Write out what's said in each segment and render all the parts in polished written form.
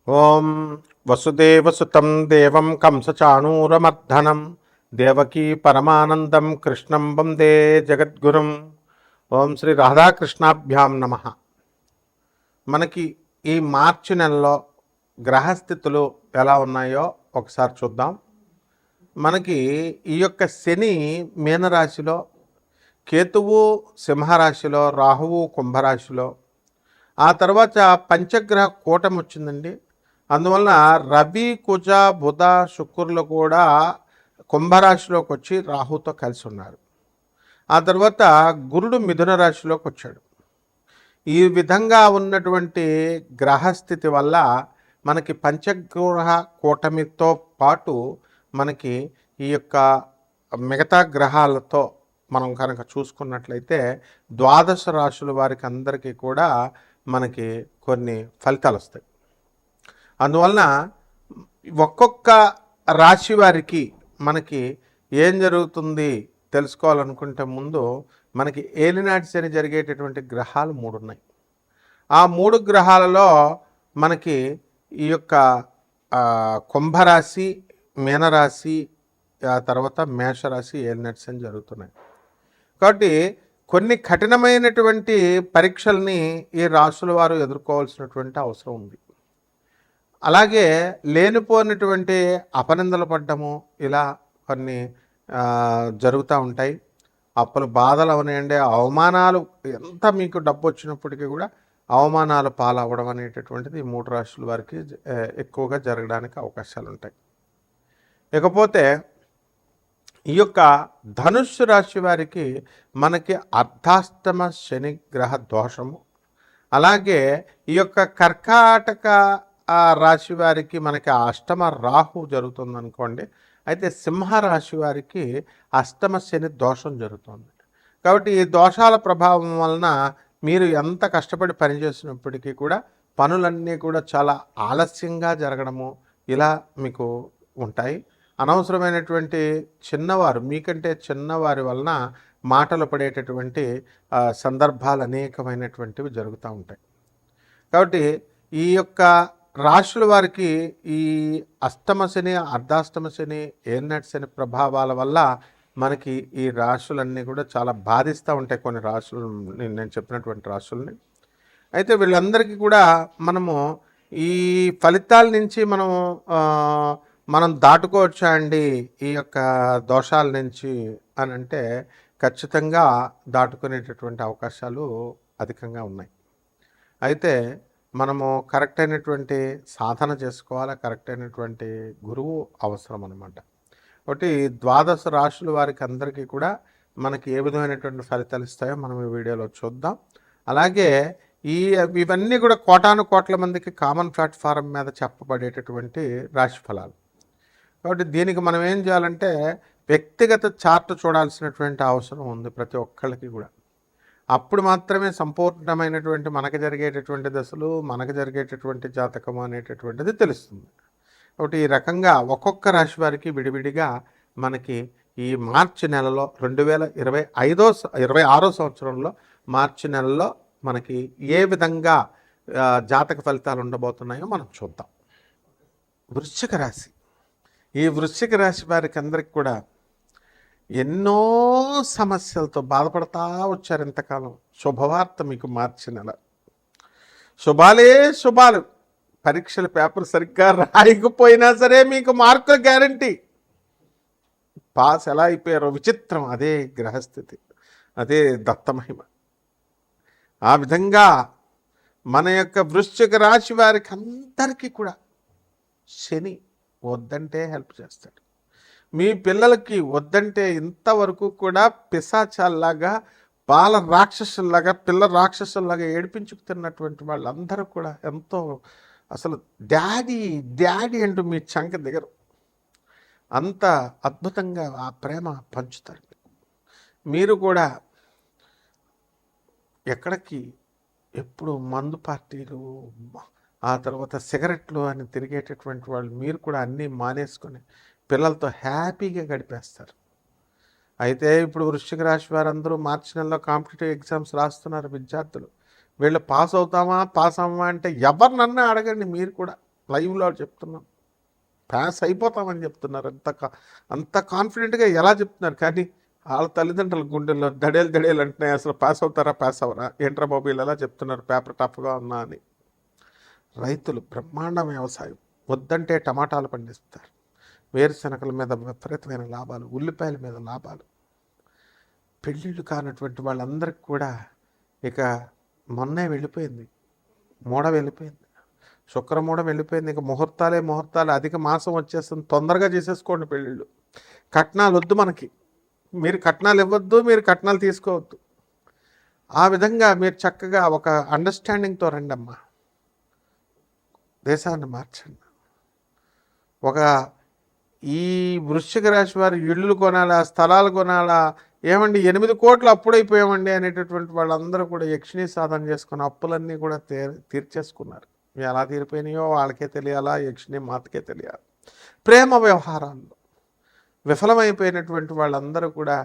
ఓం వసుదేవసుతం దేవం కంసచాణూరమర్ధనం దేవకీ పరమానందం కృష్ణం వందే జగద్గురుం. ఓం శ్రీ రాధాకృష్ణాభ్యాం నమ. మనకి ఈ మార్చి నెలలో గ్రహస్థితులు ఎలా ఉన్నాయో ఒకసారి చూద్దాం. మనకి ఈ యొక్క శని మీనరాశిలో, కేతువు సింహరాశిలో, రాహువు కుంభరాశిలో, ఆ తర్వాత పంచగ్రహ కూటమి వచ్చిందండి. అందువలన రవి, కుజ, బుధ, శుక్రులు కూడా కుంభరాశిలోకి వచ్చి రాహుతో కలిసి ఉన్నారు. ఆ తర్వాత గురుడు మిథున రాశిలోకి వచ్చాడు. ఈ విధంగా ఉన్నటువంటి గ్రహస్థితి వల్ల మనకి పంచగ్రహ కూటమితో పాటు మనకి ఈ యొక్క మిగతా గ్రహాలతో మనం కనుక చూసుకున్నట్లయితే ద్వాదశ రాశుల వారికి అందరికీ కూడా మనకి కొన్ని ఫలితాలు వస్తాయి. అందువలన ఒక్కొక్క రాశి వారికి మనకి ఏం జరుగుతుంది తెలుసుకోవాలనుకుంటే ముందు మనకి ఏలినాటి శని జరిగేటటువంటి గ్రహాలు 3 ఉన్నాయి. ఆ 3 గ్రహాలలో మనకి ఈ యొక్క కుంభరాశి, మీనరాశి, ఆ తర్వాత మేషరాశి ఏలినాటి శని జరుగుతున్నాయి. కాబట్టి కొన్ని కఠినమైనటువంటి పరీక్షల్ని ఈ రాశుల వారు ఎదుర్కోవాల్సినటువంటి అవసరం ఉంది. అలాగే లేనిపోయినటువంటి అపనిందలు పడ్డము, ఇలా కొన్ని జరుగుతూ ఉంటాయి. అప్పులు బాధలు అవనివ్వండి, అవమానాలు, ఎంత మీకు డబ్బు వచ్చినప్పటికీ కూడా అవమానాలు పాలవ్వడం అనేటటువంటిది ఈ 3 రాశుల వారికి ఎక్కువగా జరగడానికి అవకాశాలు ఉంటాయి. ఇకపోతే ఈ యొక్క ధనుస్సు రాశి వారికి మనకి అర్ధాష్టమ శని గ్రహ దోషము, అలాగే ఈ యొక్క కర్కాటక రాశి వారికి మనకి అష్టమ రాహు జరుగుతుంది అనుకోండి. అయితే సింహరాశి వారికి అష్టమ శని దోషం జరుగుతుంది. కాబట్టి ఈ దోషాల ప్రభావం వలన మీరు ఎంత కష్టపడి పనిచేసినప్పటికీ కూడా పనులన్నీ కూడా చాలా ఆలస్యంగా జరగడము ఇలా మీకు ఉంటాయి. అనవసరమైనటువంటి చిన్నవారు, మీకంటే చిన్నవారి వలన మాటలు పడేటటువంటి సందర్భాలు అనేకమైనటువంటివి జరుగుతూ ఉంటాయి. కాబట్టి ఈ యొక్క రాశుల వారికి ఈ అష్టమ శని, అర్ధాష్టమ శని, ఏలినాటి శని ప్రభావాల వల్ల మనకి ఈ రాశులన్నీ కూడా చాలా బాధిస్తూ ఉంటాయి. కొన్ని రాశులు, నేను చెప్పినటువంటి రాశుల్ని. అయితే వీళ్ళందరికీ కూడా మనము ఈ ఫలితాల నుంచి మనం దాటుకోవచ్చా అండి ఈ యొక్క దోషాల నుంచి అని అంటే ఖచ్చితంగా దాటుకునేటటువంటి అవకాశాలు అధికంగా ఉన్నాయి. అయితే మనము కరెక్ట్ అయినటువంటి సాధన చేసుకోవాలి, కరెక్ట్ అయినటువంటి గురువు అవసరం అన్నమాట. కాబట్టి ద్వాదశ రాశుల వారికి అందరికీ కూడా మనకి ఏ విధమైనటువంటి ఫలితాలు ఇస్తాయో మనం ఈ వీడియోలో చూద్దాం. అలాగే ఇవన్నీ కూడా కోటాను కోట్ల మందికి కామన్ ప్లాట్ఫారం మీద చెప్పబడేటటువంటి రాశి ఫలాలు. కాబట్టి దీనికి మనం ఏం చేయాలంటే వ్యక్తిగత చార్ట్ చూడాల్సినటువంటి అవసరం ఉంది ప్రతి ఒక్కళ్ళకి కూడా. అప్పుడు మాత్రమే సంపూర్ణమైనటువంటి మనకు జరిగేటటువంటి దశలు, మనకు జరిగేటటువంటి జాతకం అనేటటువంటిది తెలుస్తుంది. కాబట్టి ఈ రకంగా ఒక్కొక్క రాశి వారికి విడివిడిగా మనకి ఈ మార్చి నెలలో 2026 సంవత్సరంలో మార్చి నెలలో మనకి ఏ విధంగా జాతక ఫలితాలు ఉండబోతున్నాయో మనం చూద్దాం. వృశ్చిక రాశి. ఈ వృశ్చిక రాశి వారికి అందరికి కూడా ఎన్నో సమస్యలతో బాధపడతా వచ్చారు ఇంతకాలం. శుభవార్త మీకు మార్చి నెల. శుభాలే శుభాలు. పరీక్షల పేపర్ సరిగ్గా రాయకపోయినా సరే మీకు మార్కుల గ్యారంటీ. పాస్ ఎలా అయిపోయారో విచిత్రం. అదే గ్రహస్థితి, అదే దత్తమహిమ. ఆ విధంగా మన యొక్క వృశ్చిక రాశి వారికి అందరికీ కూడా శని వద్దంటే హెల్ప్ చేస్తాడు. మీ పిల్లలకి వద్దంటే ఇంతవరకు కూడా పిశాచాల్లాగా, బాల రాక్షసుల్లాగా, పిల్ల రాక్షసుల్లాగా ఏడిపించుకుతున్నటువంటి వాళ్ళందరూ కూడా ఎంతో అసలు డాడీ డాడీ అంటూ మీ చంక దిగరు. అంత అద్భుతంగా ఆ ప్రేమ పంచుతారు. మీరు కూడా ఎక్కడికి ఎప్పుడు మందు పార్టీలు, ఆ తర్వాత సిగరెట్లు అని తిరిగేటటువంటి వాళ్ళు మీరు కూడా అన్నీ మానేసుకొని పిల్లలతో హ్యాపీగా గడిపేస్తారు. అయితే ఇప్పుడు వృశ్చిక రాశి వారందరూ మార్చి నెలలో కాంపిటేటివ్ ఎగ్జామ్స్ రాస్తున్నారు విద్యార్థులు. వీళ్ళు పాస్ అవుతామా పాస్ అవ్వమా అంటే ఎవరినన్నా అడగండి, మీరు కూడా లైవ్లో చెప్తున్నాం, పాస్ అయిపోతామని చెప్తున్నారు. అంత కాన్ఫిడెంట్గా ఎలా చెప్తున్నారు, కానీ వాళ్ళ తల్లిదండ్రుల గుండెల్లో దడేలు అంటున్నాయి. అసలు పాస్ అవుతారా, పాస్ అవరా, ఏంట్రా మొబైల్ ఎలా చెప్తున్నారు, పేపర్ టఫ్గా ఉన్నా అని. రైతులు బ్రహ్మాండ వ్యవసాయం, వద్దంటే టమాటాలు పండిస్తారు, వేరుశనగల మీద విపరీతమైన లాభాలు, ఉల్లిపాయల మీద లాభాలు. పెళ్ళిళ్ళు కానటువంటి వాళ్ళందరికీ కూడా ఇక మొన్నే వెళ్ళిపోయింది, మూడ వెళ్ళిపోయింది, శుక్రమూఢం వెళ్ళిపోయింది. ఇక ముహూర్తాలు, అధిక మాసం వచ్చేస్తుంది, తొందరగా చేసేసుకోండి పెళ్ళిళ్ళు. కట్నాలు వద్దు మనకి, మీరు కట్నాలు ఇవ్వద్దు, మీరు కట్నాలు తీసుకోవద్దు. ఆ విధంగా మీరు చక్కగా ఒక అండర్స్టాండింగ్తో రండి అమ్మా, దేశాన్ని మార్చండి. ఒక ఈ వృశ్చిక రాశి వారు ఇళ్ళు కొనాలా, స్థలాలు కొనాలా, ఏమండి 8 కోట్లు అప్పుడైపోయామండి అనేటటువంటి వాళ్ళందరూ కూడా యక్షిణీ సాధన చేసుకుని అప్పులన్నీ కూడా తీర్చేసుకున్నారు. ఎలా తీరిపోయినాయో వాళ్ళకే తెలియాలా, యక్షిణీ మాతకే తెలియాలి. ప్రేమ వ్యవహారాల్లో విఫలమైపోయినటువంటి వాళ్ళందరూ కూడా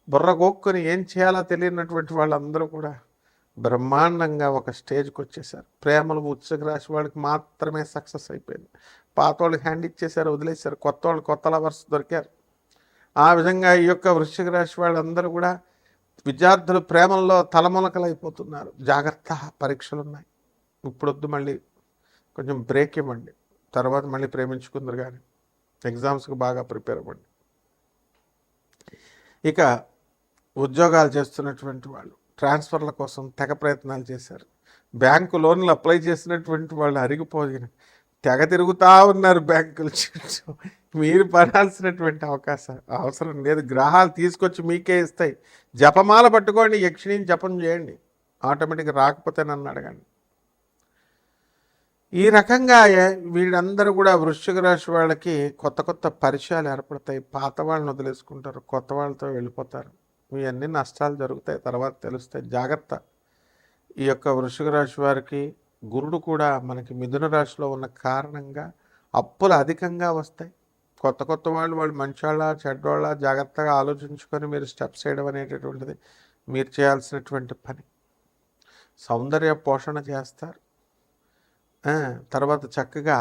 బుర్రగోక్కుని ఏం చేయాలో తెలియనటువంటి వాళ్ళందరూ కూడా బ్రహ్మాండంగా ఒక స్టేజ్కి వచ్చేసారు. ప్రేమలు వృశ్చిక రాశి వాళ్ళకి మాత్రమే సక్సెస్ అయిపోయింది. పాత వాళ్ళకి హ్యాండ్ ఇచ్చేసారు, వదిలేశారు, కొత్త వాళ్ళు కొత్త లవర్స్ దొరికారు. ఆ విధంగా ఈ యొక్క వృశ్చిక రాశి వాళ్ళందరూ కూడా విద్యార్థులు ప్రేమల్లో తలమునకలైపోతున్నారు. జాగ్రత్త, పరీక్షలు ఉన్నాయి, ఇప్పుడొద్దు, మళ్ళీ కొంచెం బ్రేక్ ఇవ్వండి, తర్వాత మళ్ళీ ప్రేమించుకుందరు, కానీ ఎగ్జామ్స్కి బాగా ప్రిపేర్ అవ్వండి. ఇక ఉద్యోగాలు చేస్తున్నటువంటి వాళ్ళు ట్రాన్స్ఫర్ల కోసం తెగ ప్రయత్నాలు చేశారు. బ్యాంకు లోన్లు అప్లై చేసినటువంటి వాళ్ళు అరిగిపోయిన తెగ తిరుగుతూ ఉన్నారు బ్యాంకుల చుట్టూ. మీరు పడాల్సినటువంటి అవసరం లేదు, గ్రహాలు తీసుకొచ్చి మీకే ఇస్తాయి. జపమాల పట్టుకోండి, యక్షిణిని జపం చేయండి, ఆటోమేటిక్గా రాకపోతే నన్ను అడగండి. ఈ రకంగా వీళ్ళందరూ కూడా వృశ్చిక రాశి వాళ్ళకి కొత్త కొత్త పరిచయాలు ఏర్పడతాయి. పాత వాళ్ళని వదిలేసుకుంటారు, కొత్త వాళ్ళతో వెళ్ళిపోతారు. ఇవన్నీ నష్టాలు జరుగుతాయి, తర్వాత తెలుస్తాయి. జాగ్రత్త. ఈ యొక్క వృశ్చిక రాశి వారికి గురుడు కూడా మనకి మిథున రాశిలో ఉన్న కారణంగా అప్పులు అధికంగా వస్తాయి. కొత్త వాళ్ళు మంచివాళ్ళ చెడ్డవాళ్ళ జాగ్రత్తగా ఆలోచించుకొని మీరు స్టెప్స్ చేయడం అనేటటువంటిది మీరు చేయాల్సినటువంటి పని. సౌందర్య పోషణ చేస్తారు. తర్వాత చక్కగా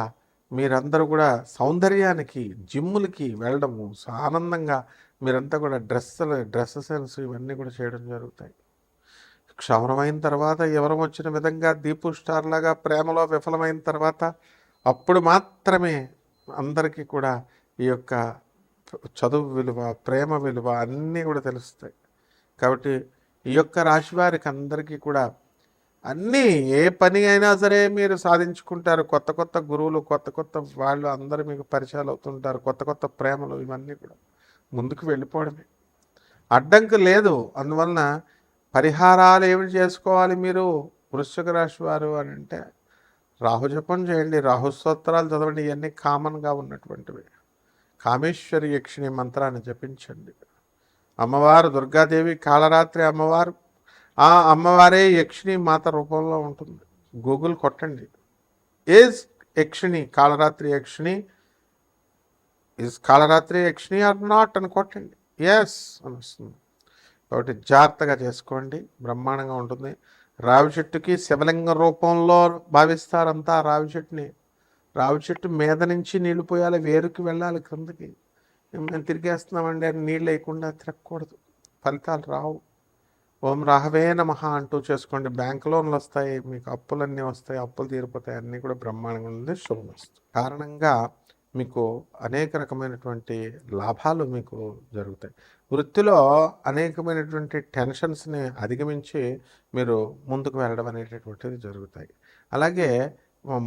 మీరందరూ కూడా సౌందర్యానికి, జిమ్ములకి వెళ్ళడము, ఆనందంగా మీరంతా కూడా డ్రెస్ సెన్స్ ఇవన్నీ కూడా చేయడం జరుగుతాయి. క్షవరమైన తర్వాత ఎవరు వచ్చిన విధంగా దీపు స్టార్ లాగా ప్రేమలో విఫలమైన తర్వాత అప్పుడు మాత్రమే అందరికీ కూడా ఈ యొక్క చదువు విలువ, ప్రేమ విలువ అన్నీ కూడా తెలుస్తాయి. కాబట్టి ఈ యొక్క రాశి వారికి అందరికీ కూడా అన్నీ, ఏ పని అయినా సరే మీరు సాధించుకుంటారు. కొత్త గురువులు, కొత్త వాళ్ళు అందరూ మీకు పరిచయాలు అవుతుంటారు. కొత్త ప్రేమలు ఇవన్నీ కూడా ముందుకు వెళ్ళిపోవడమే, అడ్డంకి లేదు. అందువలన పరిహారాలు ఏమి చేసుకోవాలి మీరు వృశ్చిక రాశి వారు అని అంటే, రాహుజపం చేయండి, రాహుస్తోత్రాలు చదవండి, ఇవన్నీ కామన్గా ఉన్నటువంటివి. కామేశ్వరి యక్షిణి మంత్రాన్ని జపించండి. అమ్మవారు దుర్గాదేవి, కాళరాత్రి అమ్మవారు, ఆ అమ్మవారే యక్షిణి మాత రూపంలో ఉంటుంది. గూగుల్ కొట్టండి, ఈజ్ యక్షిణి కాళరాత్రి యక్షిణి, ఈజ్ కాళరాత్రి యక్షిణి ఆర్ నాట్ అని కొట్టండి, ఎస్ అని వస్తుంది. కాబట్టి జాగ్రత్తగా చేసుకోండి, బ్రహ్మాండంగా ఉంటుంది. రావి చెట్టుకి శివలింగ రూపంలో భావిస్తారంతా. రావి చెట్టు మీద నుంచి నీళ్లు పోయాలి, వేరుకి వెళ్ళాలి క్రిందకి. మేము తిరిగేస్తున్నామండి అని నీళ్ళు వేయకుండా తిరగకూడదు, ఫలితాలు రావు. ఓం రాహవే నమః అంటూ చేసుకోండి. బ్యాంక్ లోన్లు వస్తాయి, మీకు అప్పులన్నీ వస్తాయి, అప్పులు తీరిపోతాయి, అన్నీ కూడా బ్రహ్మాండంగా ఉంది. శుభమస్తు. కారణంగా మీకు అనేక రకమైనటువంటి లాభాలు మీకు జరుగుతాయి. వృత్తిలో అనేకమైనటువంటి టెన్షన్స్ని అధిగమించి మీరు ముందుకు వెళ్ళడం అనేటటువంటిది జరుగుతాయి. అలాగే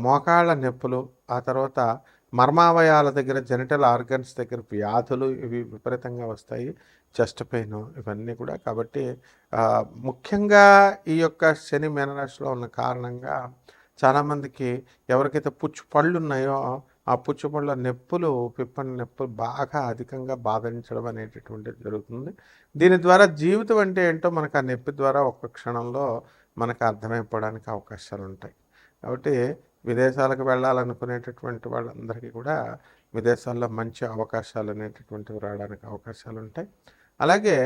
మోకాళ్ళ నొప్పులు, ఆ తర్వాత మర్మావయాల దగ్గర, జెనిటల్ ఆర్గన్స్ దగ్గర వ్యాధులు ఇవి విపరీతంగా వస్తాయి. చెస్ట్ పెయిన్ ఇవన్నీ కూడా. కాబట్టి ముఖ్యంగా ఈ యొక్క శని మీనరాశిలో ఉన్న కారణంగా చాలామందికి ఎవరికైతే పుచ్చు పళ్ళు ఉన్నాయో ఆ పుచ్చుపళ్ళ నొప్పులు, పిప్పని నొప్పులు బాగా అధికంగా బాధించడం అనేటటువంటిది జరుగుతుంది. దీని ద్వారా జీవితం అంటే ఏంటో మనకు ఆ నొప్పి ద్వారా ఒక్క క్షణంలో మనకు అర్థమైపోవడానికి అవకాశాలు ఉంటాయి. కాబట్టి విదేశాలకు వెళ్ళాలనుకునేటటువంటి వాళ్ళందరికీ కూడా విదేశాల్లో మంచి అవకాశాలు అనేటటువంటివి రావడానికి అవకాశాలు ఉంటాయి. అలాగే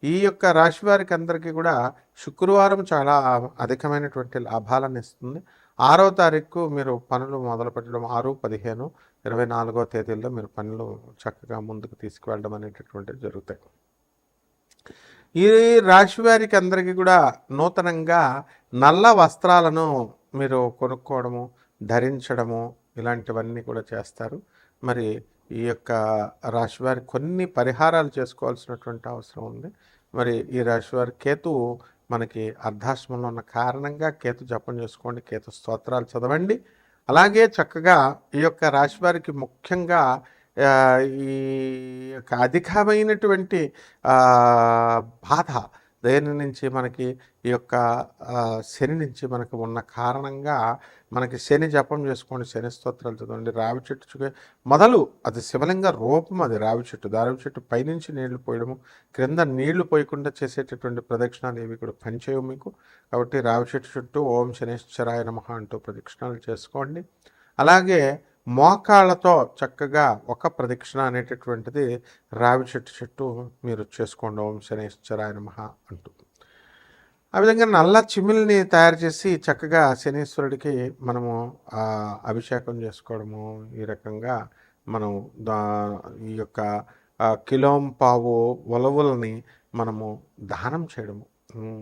ఈ యొక్క రాశి వారికి అందరికీ కూడా శుక్రవారం చాలా అధికమైనటువంటి లాభాలను ఇస్తుంది. 6వ తారీఖు మీరు పనులు మొదలుపెట్టడం 6, 15, 24వ తేదీల్లో మీరు పనులు చక్కగా ముందుకు తీసుకువెళ్ళడం అనేటటువంటివి జరుగుతాయి. ఈ రాశి వారికి అందరికీ కూడా నూతనంగా నల్ల వస్త్రాలను మీరు కొనుక్కోవడము, ధరించడము ఇలాంటివన్నీ కూడా చేస్తారు. మరి ఈ యొక్క రాశి వారి కొన్ని పరిహారాలు చేసుకోవాల్సినటువంటి అవసరం ఉంది. మరి ఈ రాశి వారి కేతువు మనకి అర్ధాశ్రమంలో ఉన్న కారణంగా కేతు జపం చేసుకోండి, కేతు స్తోత్రాలు చదవండి. అలాగే చక్కగా ఈ యొక్క రాశి వారికి ముఖ్యంగా ఈ యొక్క అధికమైనటువంటి బాధ దేని నుంచి మనకి ఈ యొక్క శని నుంచి మనకు ఉన్న కారణంగా మనకి శని జపం చేసుకోండి, శని స్తోత్రాలు చదవండి. రావి చెట్టు మొదలు అది శివలింగ రూపం, అది రావి చెట్టు. రావి చెట్టు పైనుంచి నీళ్లు పోయడము, క్రింద నీళ్లు పోయకుండా చేసేటటువంటి ప్రదక్షిణాలు ఏవి కూడా పనిచేయవు మీకు. కాబట్టి రావి చెట్టు చుట్టూ ఓం శనేశ్వరాయ నమః అంటూ ప్రదక్షిణాలు చేసుకోండి. అలాగే మోకాళ్ళతో చక్కగా ఒక ప్రదక్షిణ అనేటటువంటిది రావి చెట్టు చుట్టూ మీరు చేసుకోండి, ఓం శనేశ్వరాయ నమః అంటూ. ఆ విధంగా నల్ల చిమ్మిల్ని తయారు చేసి చక్కగా శనీశ్వరుడికి మనము అభిషేకం చేసుకోవడము, ఈ రకంగా మనం ఈ యొక్క కిలోంపావు ఉలవల్ని మనము దానం చేయడము,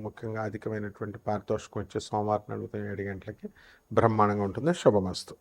ముఖ్యంగా అధికమైనటువంటి పారితోషికం వచ్చే సోమవారం నడుగుతాయి 7 గంటలకి బ్రహ్మాండంగా ఉంటుంది. శుభమస్తు.